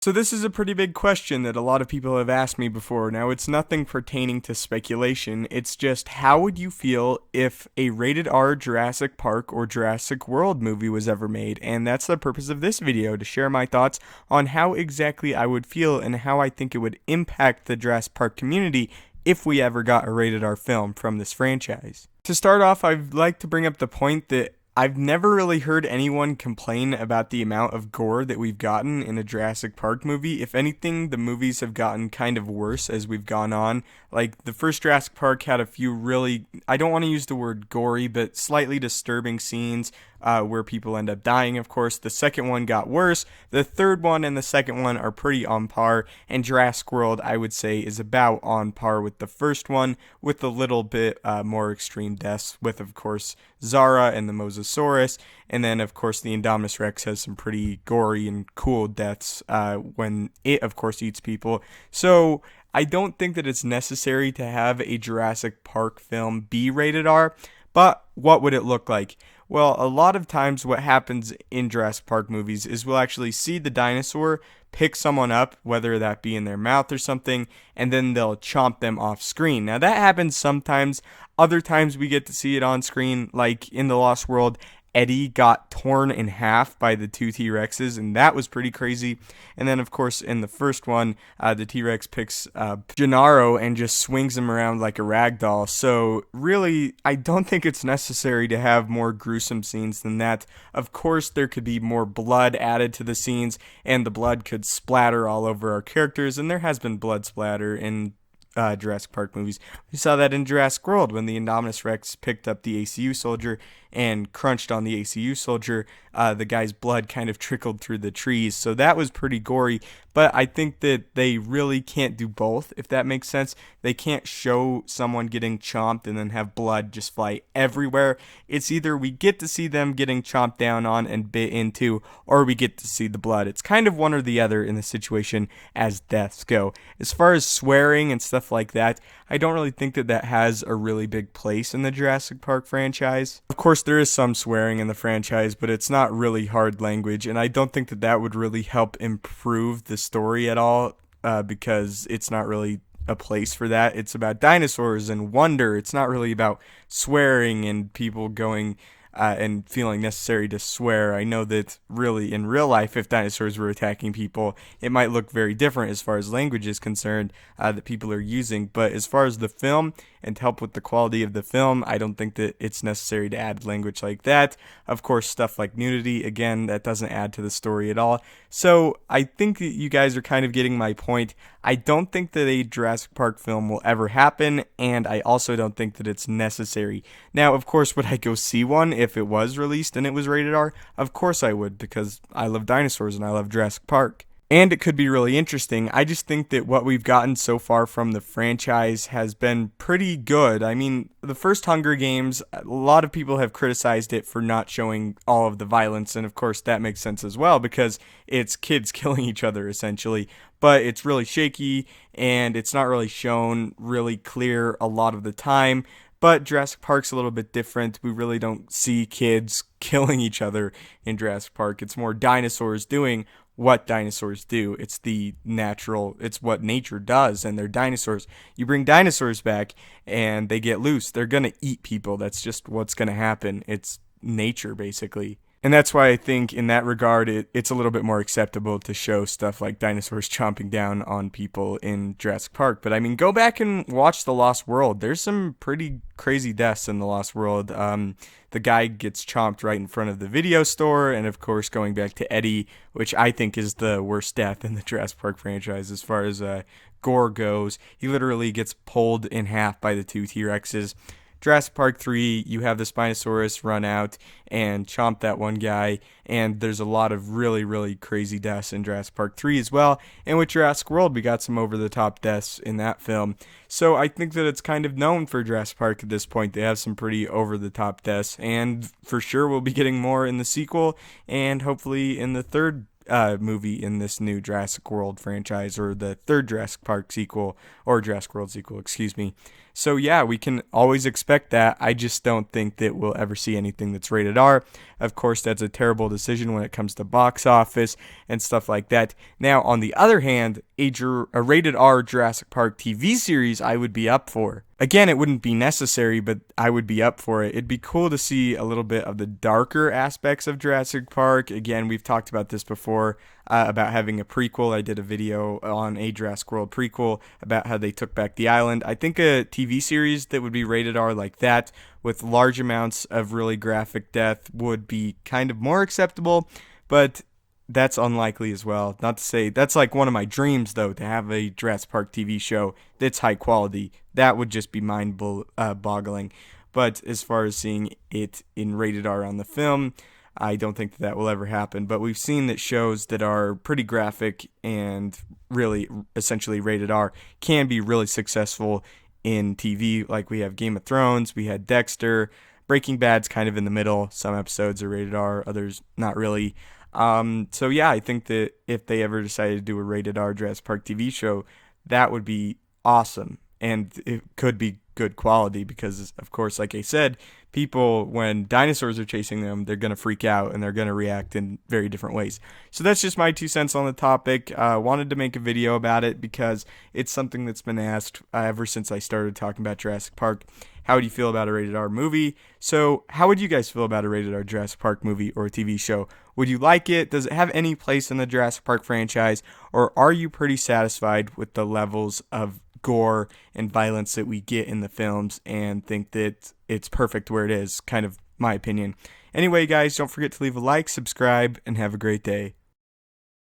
So this is a pretty big question that a lot of people have asked me before. Now, it's nothing pertaining to speculation. It's just how would you feel if a rated R Jurassic Park or Jurassic World movie was ever made? And that's the purpose of this video, to share my thoughts on how exactly I would feel and how I think it would impact the Jurassic Park community if we ever got a rated R film from this franchise. To start off, I'd like to bring up the point that I've never really heard anyone complain about the amount of gore that we've gotten in a Jurassic Park movie. If anything, the movies have gotten kind of worse as we've gone on. Like, the first Jurassic Park had a few really, I don't want to use the word gory, but slightly disturbing scenes where people end up dying, of course. The second one got worse. The third one and the second one are pretty on par. And Jurassic World, I would say, is about on par with the first one, with a little bit more extreme deaths, with, of course, Zara and the Mosasaurus. And then, of course, the Indominus Rex has some pretty gory and cool deaths when it, of course, eats people. So I don't think that it's necessary to have a Jurassic Park film be rated R, but what would it look like? Well, a lot of times what happens in Jurassic Park movies is we'll actually see the dinosaur pick someone up, whether that be in their mouth or something, and then they'll chomp them off screen. Now, that happens sometimes. Other times we get to see it on screen, like in The Lost World. Eddie got torn in half by the two T-Rexes, and that was pretty crazy. And then, of course, in the first one, the T-Rex picks Gennaro and just swings him around like a rag doll. So, really, I don't think it's necessary to have more gruesome scenes than that. Of course, there could be more blood added to the scenes, and the blood could splatter all over our characters, and there has been blood splatter in Jurassic Park movies. We saw that in Jurassic World when the Indominus Rex picked up the ACU soldier and crunched on the ACU soldier. The guy's blood kind of trickled through the trees, so that was pretty gory. But I think that they really can't do both, if that makes sense. They can't show someone getting chomped and then have blood just fly everywhere. It's either we get to see them getting chomped down on and bit into, or we get to see the blood. It's kind of one or the other in the situation as deaths go. As far as swearing and stuff like that, I don't really think that that has a really big place in the Jurassic Park franchise. Of course, there is some swearing in the franchise, but it's not really hard language, and I don't think that that would really help improve the story at all, because it's not really a place for that. It's about dinosaurs and wonder. It's not really about swearing and people going and feeling necessary to swear. I know that really in real life, if dinosaurs were attacking people, it might look very different as far as language is concerned that people are using. But as far as the film and to help with the quality of the film, I don't think that it's necessary to add language like that. Of course, stuff like nudity, again, that doesn't add to the story at all. So I think that you guys are kind of getting my point. I don't think that a Jurassic Park film will ever happen, and I also don't think that it's necessary. Now, of course, would I go see one if it was released and it was rated R? Of course I would, because I love dinosaurs and I love Jurassic Park. And it could be really interesting. I just think that what we've gotten so far from the franchise has been pretty good. I mean, the first Hunger Games, a lot of people have criticized it for not showing all of the violence, and of course that makes sense as well because it's kids killing each other essentially. But it's really shaky and it's not really shown really clear a lot of the time. But Jurassic Park's a little bit different. We really don't see kids killing each other in Jurassic Park. It's more dinosaurs doing what dinosaurs do. It's what nature does, and they're dinosaurs. You bring dinosaurs back and they get loose, they're gonna eat people. That's just what's gonna happen. It's nature, basically. And that's why I think in that regard, it's a little bit more acceptable to show stuff like dinosaurs chomping down on people in Jurassic Park. But I mean, go back and watch The Lost World. There's some pretty crazy deaths in The Lost World. The guy gets chomped right in front of the video store. And of course, going back to Eddie, which I think is the worst death in the Jurassic Park franchise as far as gore goes. He literally gets pulled in half by the two T-Rexes. Jurassic Park 3, you have the Spinosaurus run out and chomp that one guy, and there's a lot of really, really crazy deaths in Jurassic Park 3 as well. And with Jurassic World, we got some over-the-top deaths in that film. So I think that it's kind of known for Jurassic Park at this point. They have some pretty over-the-top deaths, and for sure we'll be getting more in the sequel, and hopefully in the third movie in this new Jurassic World franchise, or the third Jurassic Park sequel, or Jurassic World sequel, excuse me. So yeah, we can always expect that. I just don't think that we'll ever see anything that's rated R. Of course, that's a terrible decision when it comes to box office and stuff like that. Now, on the other hand, a rated R Jurassic Park TV series I would be up for. Again, it wouldn't be necessary, but I would be up for it. It'd be cool to see a little bit of the darker aspects of Jurassic Park. Again, we've talked about this before, about having a prequel. I did a video on a Jurassic World prequel about how they took back the island. I think a TV series that would be rated R like that, with large amounts of really graphic death, would be kind of more acceptable, but that's unlikely as well. Not to say that's like one of my dreams, though, to have a Jurassic Park TV show that's high quality. That would just be mind-boggling. But as far as seeing it in rated R on the film, I don't think that will ever happen. But we've seen that shows that are pretty graphic and really essentially rated R can be really successful in TV. Like we have Game of Thrones, we had Dexter, Breaking Bad's kind of in the middle. Some episodes are rated R, others not really. So yeah, I think that if they ever decided to do a rated R Jurassic Park TV show, that would be awesome. And it could be good quality because, of course, like I said, people, when dinosaurs are chasing them, they're going to freak out and they're going to react in very different ways. So that's just my 2 cents on the topic. Wanted to make a video about it because it's something that's been asked ever since I started talking about Jurassic Park. How would you feel about a rated R movie? So how would you guys feel about a rated R Jurassic Park movie or TV show? Would you like it? Does it have any place in the Jurassic Park franchise? Or are you pretty satisfied with the levels of gore and violence that we get in the films and think that it's perfect where it is? Kind of my opinion. Anyway, guys, don't forget to leave a like, subscribe, and have a great day.